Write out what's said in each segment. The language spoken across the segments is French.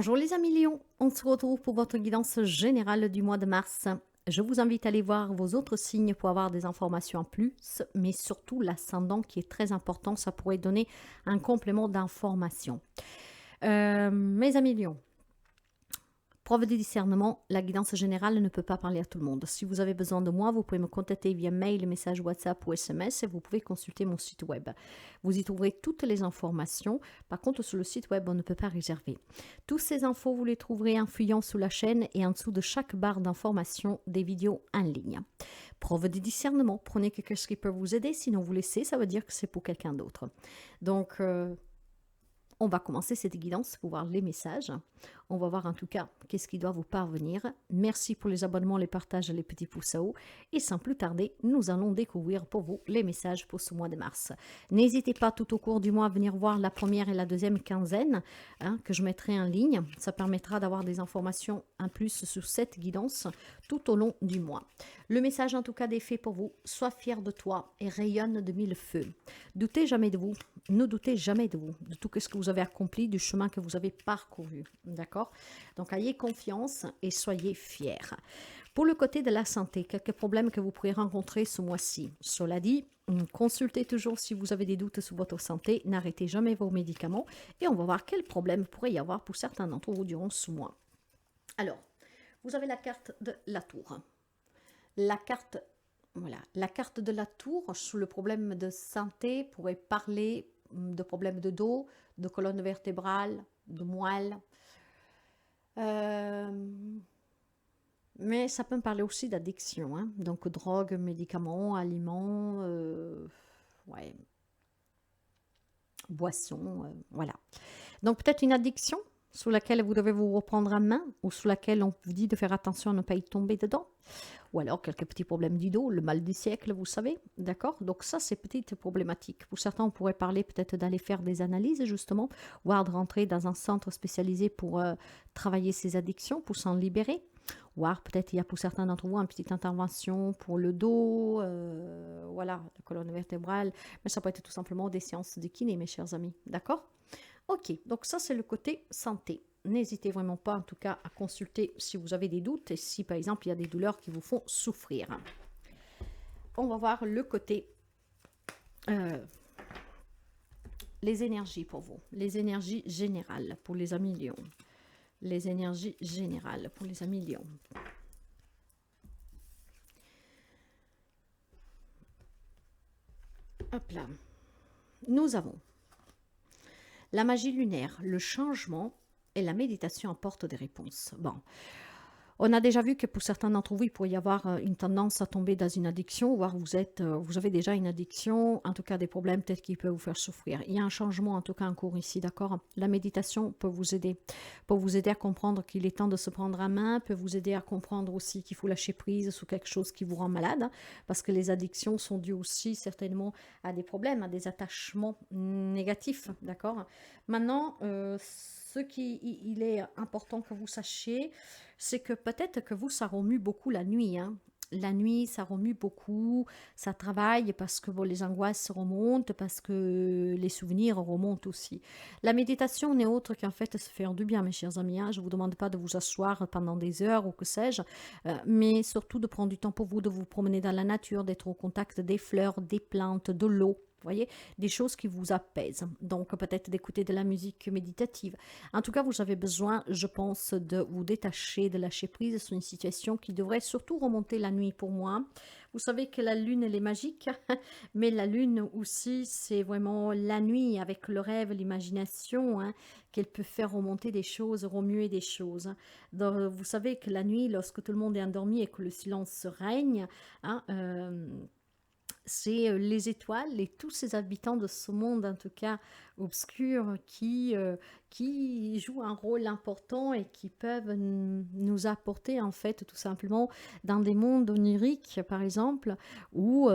Bonjour les amis Lions, on se retrouve pour votre guidance générale du mois de mars. Je vous invite à aller voir vos autres signes pour avoir des informations en plus, mais surtout l'ascendant qui est très important, ça pourrait donner un complément d'information. Mes amis Lions, preuve de discernement, la guidance générale ne peut pas parler à tout le monde. Si vous avez besoin de moi, vous pouvez me contacter via mail, message WhatsApp ou SMS et vous pouvez consulter mon site web. Vous y trouverez toutes les informations. Par contre, sur le site web, on ne peut pas réserver. Toutes ces infos, vous les trouverez en fouillant sous la chaîne et en dessous de chaque barre d'informations des vidéos en ligne. Preuve de discernement, prenez quelque chose qui peut vous aider, sinon vous laissez, ça veut dire que c'est pour quelqu'un d'autre. Donc, on va commencer cette guidance pour voir les messages. On va voir en tout cas qu'est-ce qui doit vous parvenir. Merci pour les abonnements, les partages, les petits pouces à haut. Et sans plus tarder, nous allons découvrir pour vous les messages pour ce mois de mars. N'hésitez pas tout au cours du mois à venir voir la première et la deuxième quinzaine que je mettrai en ligne. Ça permettra d'avoir des informations en plus sur cette guidance tout au long du mois. Le message en tout cas est fait pour vous. Sois fier de toi et rayonne de mille feux. Doutez jamais de vous. Ne doutez jamais de vous, de tout ce que vous avez accompli, du chemin que vous avez parcouru. D'accord? Donc, ayez confiance et soyez fiers. Pour le côté de la santé, quelques problèmes que vous pourrez rencontrer ce mois-ci. Cela dit, consultez toujours si vous avez des doutes sur votre santé. N'arrêtez jamais vos médicaments. Et on va voir quels problèmes pourrait y avoir pour certains d'entre vous durant ce mois. Alors, vous avez la carte de la tour. La carte de la tour, sous le problème de santé, pourrait parler de problèmes de dos, de colonne vertébrale, de moelle. Mais ça peut me parler aussi d'addiction, hein? Donc drogue, médicaments, aliments, boissons, voilà. Donc peut-être une addiction sous laquelle vous devez vous reprendre en main ou sous laquelle on vous dit de faire attention à ne pas y tomber dedans. Ou alors quelques petits problèmes du dos, le mal du siècle, vous savez, d'accord? Donc ça, c'est petite problématique. Pour certains, on pourrait parler peut-être d'aller faire des analyses, justement, voire de rentrer dans un centre spécialisé pour travailler ces addictions, pour s'en libérer. Voire peut-être il y a pour certains d'entre vous une petite intervention pour le dos, voilà, la colonne vertébrale. Mais ça peut être tout simplement des séances de kiné, mes chers amis, d'accord? Ok, donc ça, c'est le côté santé. N'hésitez vraiment pas, en tout cas, à consulter si vous avez des doutes et si, par exemple, il y a des douleurs qui vous font souffrir. On va voir le côté les énergies pour vous, les énergies générales pour les amis Lions. Les énergies générales pour les amis Lions. Hop là. Nous avons la magie lunaire, le changement et la méditation apportent des réponses. Bon, on a déjà vu que pour certains d'entre vous, il pourrait y avoir une tendance à tomber dans une addiction, voire vous avez déjà une addiction, en tout cas des problèmes peut-être qui peuvent vous faire souffrir. Il y a un changement en tout cas en cours ici, d'accord? La méditation peut vous aider à comprendre qu'il est temps de se prendre en main, peut vous aider à comprendre aussi qu'il faut lâcher prise sur quelque chose qui vous rend malade, parce que les addictions sont dues aussi certainement à des problèmes, à des attachements négatifs, d'accord? Maintenant, ce qu'il est important que vous sachiez, c'est que peut-être que vous, ça remue beaucoup la nuit, hein. La nuit, ça remue beaucoup, ça travaille parce que bon, les angoisses remontent, parce que les souvenirs remontent aussi. La méditation n'est autre qu'en fait se faire du bien, mes chers amis, hein. Je ne vous demande pas de vous asseoir pendant des heures ou que sais-je, mais surtout de prendre du temps pour vous, de vous promener dans la nature, d'être au contact des fleurs, des plantes, de l'eau. Vous voyez, des choses qui vous apaisent. Donc, peut-être d'écouter de la musique méditative. En tout cas, vous avez besoin, je pense, de vous détacher, de lâcher prise sur une situation qui devrait surtout remonter la nuit pour moi. Vous savez que la lune, elle est magique, mais la lune aussi, c'est vraiment la nuit avec le rêve, l'imagination, hein, qu'elle peut faire remonter des choses, remuer des choses. Donc, vous savez que la nuit, lorsque tout le monde est endormi et que le silence règne, hein, c'est les étoiles et tous ces habitants de ce monde, en tout cas obscur, qui jouent un rôle important et qui peuvent nous apporter en fait tout simplement dans des mondes oniriques, par exemple, où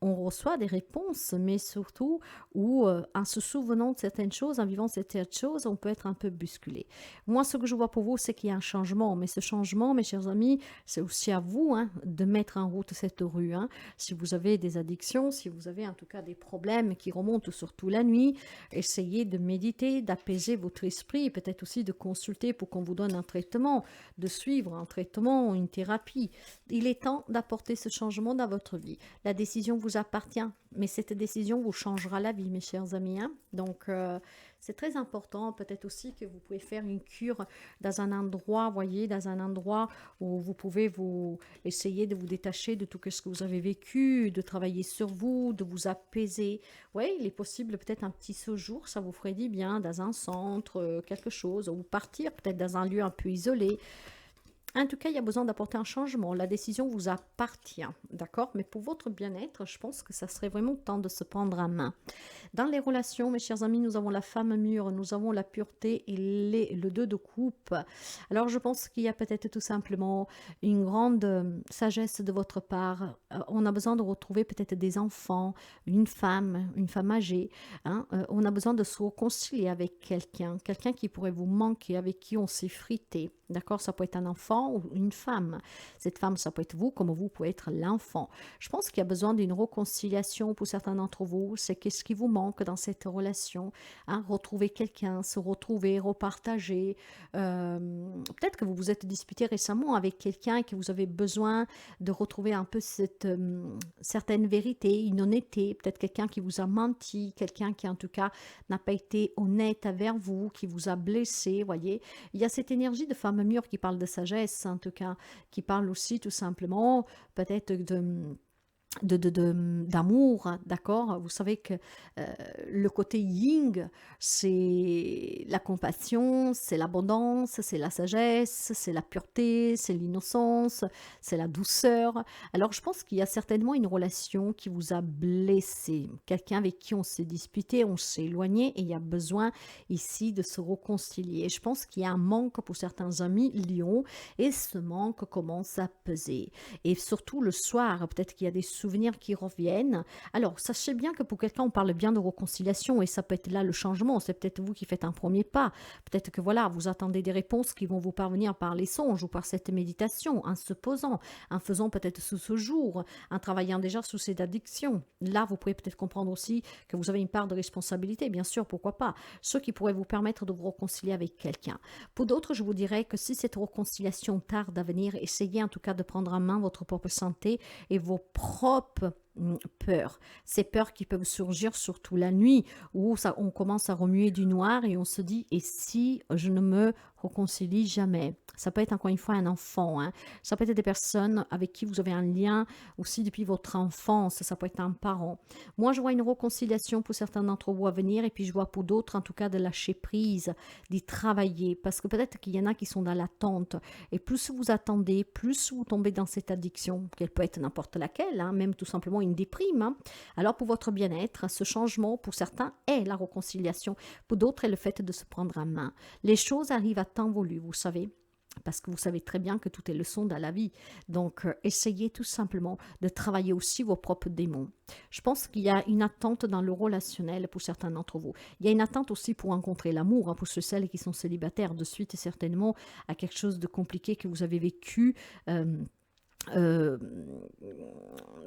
on reçoit des réponses, mais surtout où en se souvenant de certaines choses, en vivant certaines choses, on peut être un peu bousculé. Moi, ce que je vois pour vous, c'est qu'il y a un changement, mais ce changement, mes chers amis, c'est aussi à vous, hein, de mettre en route cette rue, hein. Si vous avez des addictions, si vous avez en tout cas des problèmes qui remontent surtout la nuit, essayez de méditer, d'apaiser votre esprit et peut-être aussi de consulter pour qu'on vous donne un traitement, de suivre un traitement ou une thérapie. Il est temps d'apporter ce changement dans votre vie. La décision vous appartient, mais cette décision vous changera la vie, mes chers amis, hein. Donc, c'est très important. Peut-être aussi que vous pouvez faire une cure dans un endroit, voyez, dans un endroit où vous pouvez vous essayer de vous détacher de tout ce que vous avez vécu, de travailler sur vous, de vous apaiser. Oui, il est possible peut-être un petit séjour, ça vous ferait du bien dans un centre, quelque chose, ou partir peut-être dans un lieu un peu isolé. En tout cas, il y a besoin d'apporter un changement. La décision vous appartient, d'accord? Mais pour votre bien-être, je pense que ça serait vraiment temps de se prendre en main. Dans les relations, mes chers amis, nous avons la femme mûre, nous avons la pureté et le deux de coupe. Alors, je pense qu'il y a peut-être tout simplement une grande sagesse de votre part. On a besoin de retrouver peut-être des enfants, une femme âgée, hein. On a besoin de se réconcilier avec quelqu'un, quelqu'un qui pourrait vous manquer, avec qui on s'est frité. D'accord? Ça peut être un enfant ou une femme. Cette femme, ça peut être vous, comme vous pouvez être l'enfant. Je pense qu'il y a besoin d'une réconciliation pour certains d'entre vous. C'est qu'est-ce qui vous manque dans cette relation, hein? Retrouver quelqu'un, se retrouver, repartager. Peut-être que vous vous êtes disputé récemment avec quelqu'un et que vous avez besoin de retrouver un peu cette certaine vérité, une honnêteté. Peut-être quelqu'un qui vous a menti, quelqu'un qui en tout cas n'a pas été honnête envers vous, qui vous a blessé, voyez. Il y a cette énergie de femme mûre qui parle de sagesse, en tout cas, qui parle aussi tout simplement peut-être d'amour, d'accord? Vous savez que euh, le côté yin, c'est la compassion, c'est l'abondance, c'est la sagesse, c'est la pureté, c'est l'innocence, c'est la douceur. Alors je pense qu'il y a certainement une relation qui vous a blessé, quelqu'un avec qui on s'est disputé, on s'est éloigné et il y a besoin ici de se réconcilier. Je pense qu'il y a un manque pour certains amis lions et ce manque commence à peser. Et surtout le soir, peut-être qu'il y a des souvenirs qui reviennent. Alors, sachez bien que pour quelqu'un, on parle bien de réconciliation et ça peut être là le changement. C'est peut-être vous qui faites un premier pas. Peut-être que voilà, vous attendez des réponses qui vont vous parvenir par les songes ou par cette méditation, en se posant, en faisant peut-être sous ce jour, en travaillant déjà sous cette addiction. Là, vous pouvez peut-être comprendre aussi que vous avez une part de responsabilité, bien sûr, pourquoi pas. Ce qui pourrait vous permettre de vous réconcilier avec quelqu'un. Pour d'autres, je vous dirais que si cette réconciliation tarde à venir, essayez en tout cas de prendre en main votre propre santé et vos propres peurs. Ces peurs qui peuvent surgir surtout la nuit où on commence à remuer du noir et on se dit et si je ne me réconcilie jamais. Ça peut être encore une fois un enfant, hein. Ça peut être des personnes avec qui vous avez un lien aussi depuis votre enfance, ça peut être un parent. Moi je vois une réconciliation pour certains d'entre vous à venir et puis je vois pour d'autres en tout cas de lâcher prise, d'y travailler parce que peut-être qu'il y en a qui sont dans l'attente et plus vous attendez, plus vous tombez dans cette addiction, qu'elle peut être n'importe laquelle, hein, même tout simplement une déprime, hein. Alors pour votre bien-être, ce changement pour certains est la réconciliation, pour d'autres est le fait de se prendre en main. Les choses arrivent à temps voulu, vous savez. Parce que vous savez très bien que tout est leçon dans la vie. Donc, essayez tout simplement de travailler aussi vos propres démons. Je pense qu'il y a une attente dans le relationnel pour certains d'entre vous. Il y a une attente aussi pour rencontrer l'amour, hein, pour ceux celles qui sont célibataires de suite certainement à quelque chose de compliqué que vous avez vécu. Euh,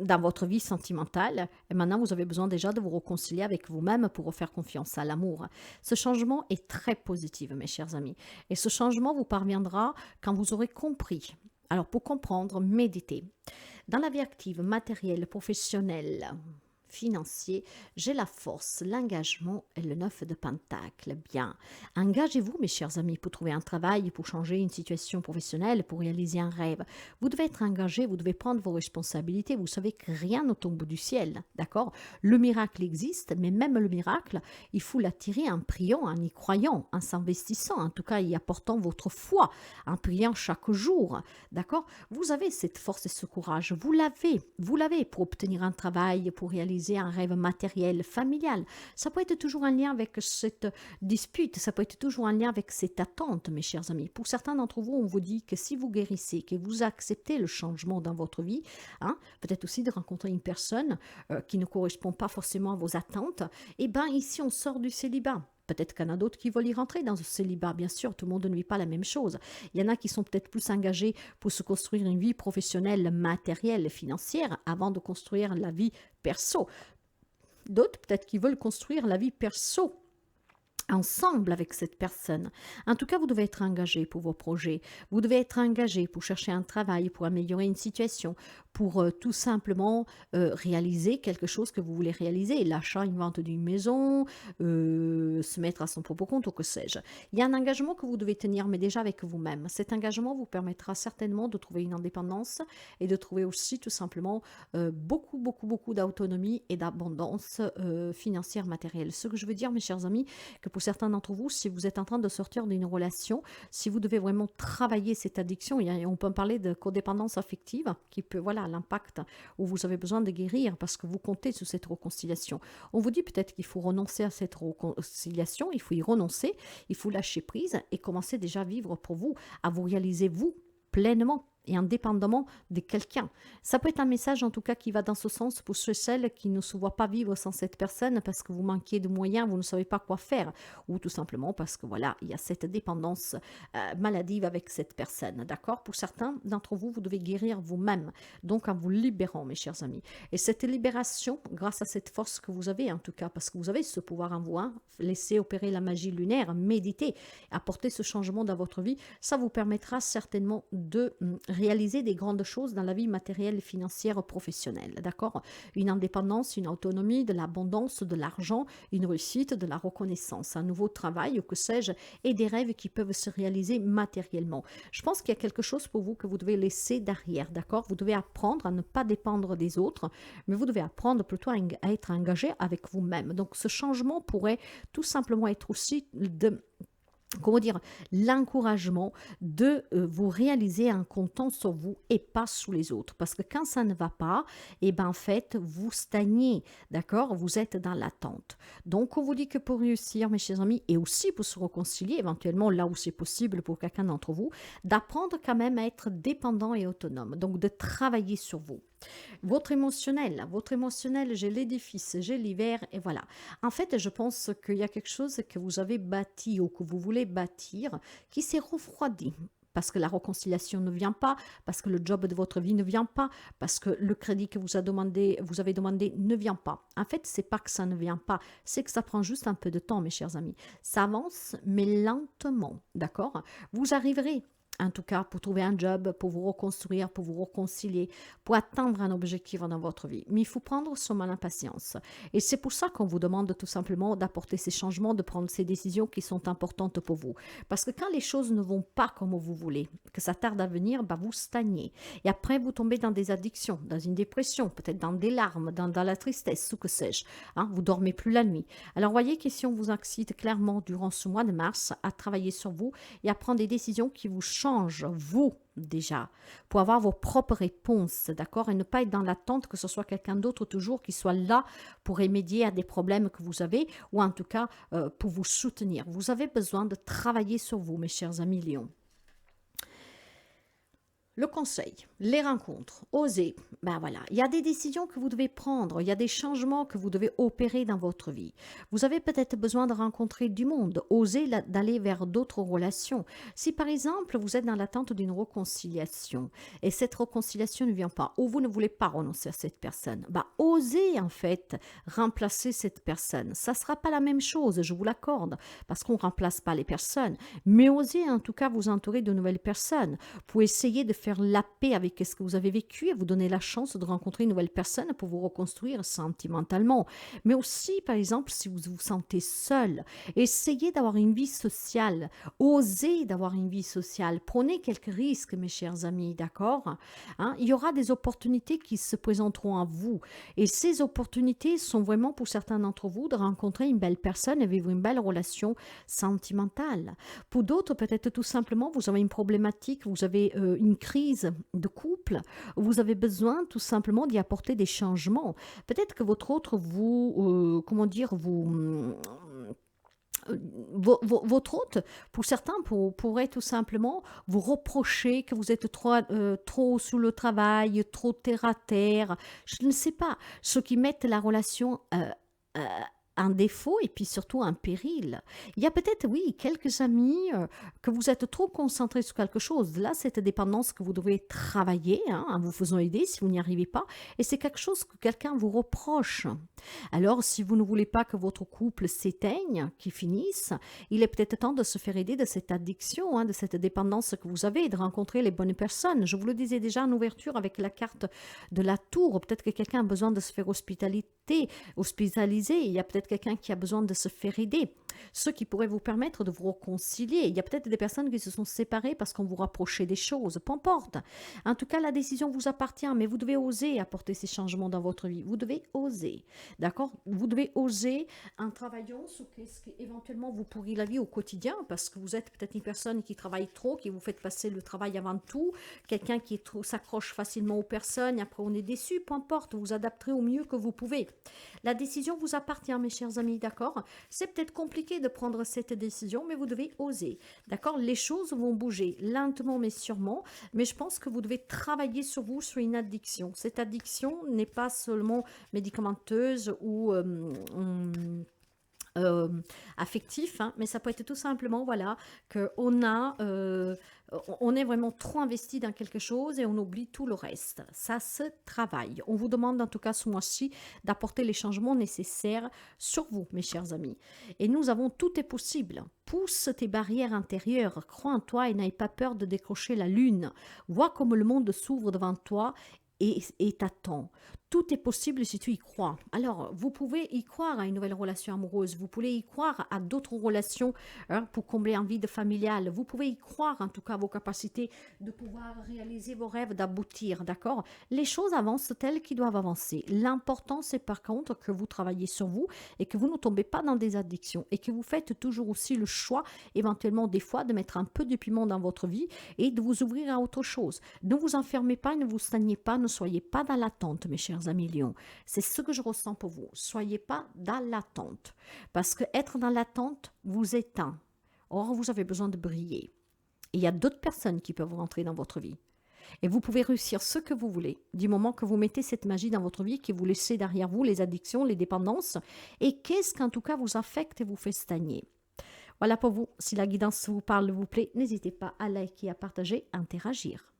dans votre vie sentimentale et maintenant vous avez besoin déjà de vous réconcilier avec vous-même pour refaire confiance à l'amour. Ce changement est très positif mes chers amis et ce changement vous parviendra quand vous aurez compris. Alors pour comprendre, méditez. Dans la vie active, matérielle, professionnelle, financier, j'ai la force, l'engagement et le 9 de Pentacle. Bien, engagez-vous mes chers amis pour trouver un travail, pour changer une situation professionnelle, pour réaliser un rêve. Vous devez être engagé, vous devez prendre vos responsabilités, vous savez que rien ne tombe du ciel, d'accord? Le miracle existe, mais même le miracle, il faut l'attirer en priant, en y croyant, en s'investissant, en tout cas y apportant votre foi, en priant chaque jour, d'accord? Vous avez cette force et ce courage, vous l'avez pour obtenir un travail, pour réaliser un rêve matériel, familial. Ça peut être toujours en lien avec cette dispute, ça peut être toujours en lien avec cette attente, mes chers amis. Pour certains d'entre vous, on vous dit que si vous guérissez, que vous acceptez le changement dans votre vie, hein, peut-être aussi de rencontrer une personne qui ne correspond pas forcément à vos attentes, et bien ici on sort du célibat. Peut-être qu'il y en a d'autres qui veulent y rentrer dans ce célibat, bien sûr, tout le monde ne vit pas la même chose. Il y en a qui sont peut-être plus engagés pour se construire une vie professionnelle, matérielle, financière, avant de construire la vie perso. D'autres peut-être qui veulent construire la vie perso ensemble avec cette personne. En tout cas, vous devez être engagé pour vos projets. Vous devez être engagé pour chercher un travail, pour améliorer une situation, pour tout simplement réaliser quelque chose que vous voulez réaliser. L'achat, une vente d'une maison, se mettre à son propre compte ou que sais-je. Il y a un engagement que vous devez tenir, mais déjà avec vous-même. Cet engagement vous permettra certainement de trouver une indépendance et de trouver aussi tout simplement beaucoup d'autonomie et d'abondance financière, matérielle. Ce que je veux dire, mes chers amis, que pour certains d'entre vous, si vous êtes en train de sortir d'une relation, si vous devez vraiment travailler cette addiction, on peut parler de codépendance affective, qui peut, voilà, l'impact où vous avez besoin de guérir parce que vous comptez sur cette réconciliation. On vous dit peut-être qu'il faut renoncer à cette réconciliation, il faut y renoncer, il faut lâcher prise et commencer déjà à vivre pour vous, à vous réaliser vous pleinement et indépendamment de quelqu'un. Ça peut être un message en tout cas qui va dans ce sens pour ceux et celles qui ne se voient pas vivre sans cette personne parce que vous manquez de moyens, vous ne savez pas quoi faire, ou tout simplement parce que voilà, il y a cette dépendance maladive avec cette personne, d'accord? Pour certains d'entre vous, vous devez guérir vous-même, donc en vous libérant, mes chers amis. Et cette libération, grâce à cette force que vous avez en tout cas, parce que vous avez ce pouvoir en vous, hein, laissez opérer la magie lunaire, méditer, apporter ce changement dans votre vie, ça vous permettra certainement de réaliser des grandes choses dans la vie matérielle, financière, professionnelle, d'accord? Une indépendance, une autonomie, de l'abondance, de l'argent, une réussite, de la reconnaissance, un nouveau travail, ou que sais-je, et des rêves qui peuvent se réaliser matériellement. Je pense qu'il y a quelque chose pour vous que vous devez laisser derrière, d'accord? Vous devez apprendre à ne pas dépendre des autres, mais vous devez apprendre plutôt à être engagé avec vous-même. Donc ce changement pourrait tout simplement être aussi de comment dire, l'encouragement de vous réaliser en comptant sur vous et pas sous les autres. Parce que quand ça ne va pas, et ben en fait, vous stagnez, d'accord? Vous êtes dans l'attente. Donc, on vous dit que pour réussir, mes chers amis, et aussi pour se réconcilier, éventuellement là où c'est possible pour quelqu'un d'entre vous, d'apprendre quand même à être dépendant et autonome. Donc, de travailler sur vous. Votre émotionnel, j'ai l'édifice, j'ai l'hiver, et voilà. En fait, je pense qu'il y a quelque chose que vous avez bâti ou que vous voulez bâtir qui s'est refroidi. Parce que la réconciliation ne vient pas, parce que le job de votre vie ne vient pas, parce que le crédit que vous avez demandé ne vient pas. En fait, c'est pas que ça ne vient pas, c'est que ça prend juste un peu de temps, mes chers amis. Ça avance, mais lentement, d'accord? Vous arriverez en tout cas pour trouver un job, pour vous reconstruire, pour vous réconcilier, pour atteindre un objectif dans votre vie. Mais il faut prendre son mal en patience. Et c'est pour ça qu'on vous demande tout simplement d'apporter ces changements, de prendre ces décisions qui sont importantes pour vous. Parce que quand les choses ne vont pas comme vous voulez, que ça tarde à venir, bah vous stagnez. Et après, vous tombez dans des addictions, dans une dépression, peut-être dans des larmes, dans la tristesse, ou que sais-je. Hein, vous dormez plus la nuit. Alors, voyez que si on vous incite clairement durant ce mois de mars à travailler sur vous et à prendre des décisions qui vous changent, vous déjà, pour avoir vos propres réponses, d'accord, et ne pas être dans l'attente que ce soit quelqu'un d'autre toujours qui soit là pour remédier à des problèmes que vous avez, ou en tout cas pour vous soutenir. Vous avez besoin de travailler sur vous, mes chers amis Lions. Le conseil, les rencontres, oser, ben voilà, il y a des décisions que vous devez prendre, il y a des changements que vous devez opérer dans votre vie. Vous avez peut-être besoin de rencontrer du monde, oser d'aller vers d'autres relations. Si par exemple vous êtes dans l'attente d'une réconciliation et cette réconciliation ne vient pas, ou vous ne voulez pas renoncer à cette personne, ben osez en fait remplacer cette personne. Ça ne sera pas la même chose, je vous l'accorde, parce qu'on ne remplace pas les personnes, mais osez en tout cas vous entourer de nouvelles personnes pour essayer de faire la paix avec ce que vous avez vécu et vous donner la chance de rencontrer une nouvelle personne pour vous reconstruire sentimentalement. Mais aussi, par exemple, si vous vous sentez seul, essayez d'avoir une vie sociale, osez d'avoir une vie sociale, prenez quelques risques, mes chers amis, d'accord? Hein? Il y aura des opportunités qui se présenteront à vous et ces opportunités sont vraiment pour certains d'entre vous de rencontrer une belle personne et vivre une belle relation sentimentale. Pour d'autres, peut-être tout simplement, vous avez une problématique, vous avez une crise de couple, vous avez besoin tout simplement d'y apporter des changements. Peut-être que votre autre comment dire, votre hôte, pour certains, pourrait tout simplement vous reprocher que vous êtes trop sous le travail, trop terre à terre, je ne sais pas, ce qui met la relation euh, un défaut et puis surtout un péril. Il y a peut-être, oui, quelques amis que vous êtes trop concentrés sur quelque chose. Là, cette dépendance que vous devez travailler hein, en vous faisant aider si vous n'y arrivez pas. Et c'est quelque chose que quelqu'un vous reproche. Alors, si vous ne voulez pas que votre couple s'éteigne, qu'il finisse, il est peut-être temps de se faire aider de cette addiction, de cette dépendance que vous avez et de rencontrer les bonnes personnes. Je vous le disais déjà en ouverture avec la carte de la tour. Peut-être que quelqu'un a besoin de se faire hospitaliser. Il y a peut-être quelqu'un qui a besoin de se faire aider. Ce qui pourrait vous permettre de vous réconcilier. Il y a peut-être des personnes qui se sont séparées parce qu'on vous rapprochait des choses. Peu importe. En tout cas, la décision vous appartient, mais vous devez oser apporter ces changements dans votre vie. Vous devez oser. D'accord? Vous devez oser en travaillant sur ce qu'éventuellement vous pourriez la vie au quotidien, parce que vous êtes peut-être une personne qui travaille trop, qui vous fait passer le travail avant tout, quelqu'un qui s'accroche facilement aux personnes, et après on est déçu, peu importe, vous adapterez au mieux que vous pouvez. La décision vous appartient, mes chers amis, d'accord? C'est peut-être compliqué de prendre cette décision, mais vous devez oser, d'accord? Les choses vont bouger lentement mais sûrement, mais je pense que vous devez travailler sur vous, sur une addiction. Cette addiction n'est pas seulement médicamenteuse ou euh, affectif, mais ça peut être tout simplement, voilà, on est vraiment trop investi dans quelque chose et on oublie tout le reste. Ça se travaille. On vous demande en tout cas ce mois-ci d'apporter les changements nécessaires sur vous, mes chers amis. Et nous avons tout est possible. Pousse tes barrières intérieures, crois en toi et n'aie pas peur de décrocher la lune. Vois comme le monde s'ouvre devant toi et t'attend. Tout est possible si tu y crois. Alors, vous pouvez y croire à une nouvelle relation amoureuse, vous pouvez y croire à d'autres relations pour combler un vide familial, vous pouvez y croire en tout cas à vos capacités de pouvoir réaliser vos rêves, d'aboutir, d'accord? Les choses avancent telles qu'elles doivent avancer. L'important, c'est par contre que vous travaillez sur vous et que vous ne tombez pas dans des addictions et que vous faites toujours aussi le choix, éventuellement des fois, de mettre un peu de piment dans votre vie et de vous ouvrir à autre chose. Ne vous enfermez pas, ne vous stagnez pas, ne soyez pas dans l'attente, mes chers amis lions. C'est ce que je ressens pour vous. Soyez pas dans l'attente. Parce que être dans l'attente vous éteint. Or, vous avez besoin de briller. Et il y a d'autres personnes qui peuvent rentrer dans votre vie. Et vous pouvez réussir ce que vous voulez, du moment que vous mettez cette magie dans votre vie, que vous laissez derrière vous les addictions, les dépendances, et qu'est-ce qu'en tout cas vous affecte et vous fait stagner. Voilà pour vous. Si la guidance vous parle, vous plaît, n'hésitez pas à liker, à partager, à interagir.